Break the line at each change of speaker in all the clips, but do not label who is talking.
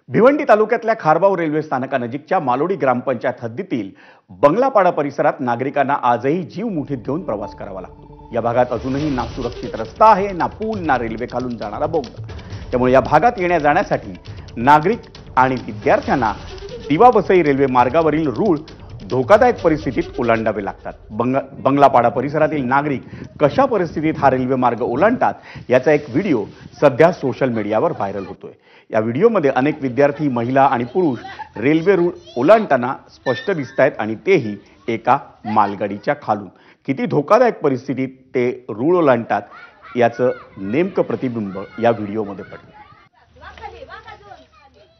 भिवंडी तालुक्यातल्या खारबाव रेल्वे स्थानकानजीकच्या मालोडी ग्रामपंचायत हद्दीतील बंगलापाडा परिसरात नागरिकांना आजही जीव मुठीत घेऊन प्रवास करावा लागतो। या भागात अजूनही ना सुरक्षित रस्ता आहे, ना पूल, ना रेल्वे खालून जाणारा बोगदा। त्यामुळे या भागात येण्या जाण्यासाठी नागरिक आणि विद्यार्थ्यांना दिवाबसई रेल्वे मार्गावरील रूळ धोकादायक परिस्थितीत ओलांडावे लागतात। बंगलापाडा परिसरातील नागरिक कशा परिस्थितीत हा रेल्वे मार्ग ओलांडतात याचा एक व्हिडिओ सध्या सोशल मीडियावर व्हायरल होतोय। या व्हिडिओमध्ये अनेक विद्यार्थी, महिला आणि पुरुष रेल्वे रूळ ओलांडताना स्पष्ट दिसतायत आणि तेही एका मालगाडीच्या खालून। किती धोकादायक परिस्थितीत ते रूळ ओलांडतात याचं नेमकं प्रतिबिंब या व्हिडिओमध्ये पडलं।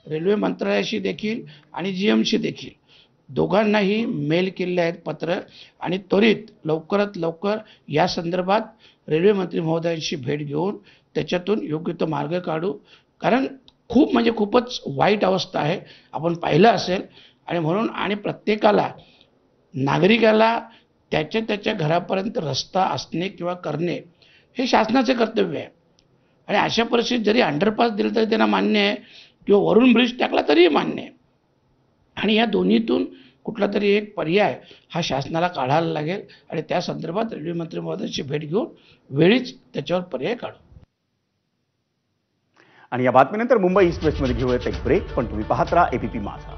रेल्वे मंत्रालयाशी देखील आणि जीएमशी देखील दोघांनाही मेल केले आहेत पत्र, आणि त्वरित लवकरात लवकर या संदर्भात रेल्वे मंत्री महोदयांशी भेट घेऊन त्याच्यातून योग्य तो मार्ग काढू। कारण खूपच वाईट अवस्था आहे, आपण पाहिलं असेल। आणि म्हणून आणि प्रत्येकाला, नागरिकाला त्याच्या घरापर्यंत रस्ता असणे किंवा करणे हे शासनाचे कर्तव्य आहे। आणि अशा परिस्थितीत जरी अंडरपास दिलं तरी त्यांना मान्य आहे, किंवा वरून ब्रिज टाकला तरीही मान्य आहे। आणि या दोन्हीतून कुठला तरी एक पर्याय हा शासनाला काढायला लागेल, आणि त्या संदर्भात रेल्वे मंत्री महोदयांची भेट घेऊन वेळीच त्याच्यावर पर्याय काढू।
आणि या बातमीनंतर मुंबई ईस्ट वेस्टमध्ये घेऊयात एक ब्रेक, पण तुम्ही पाहत राहा एबीपी माझा।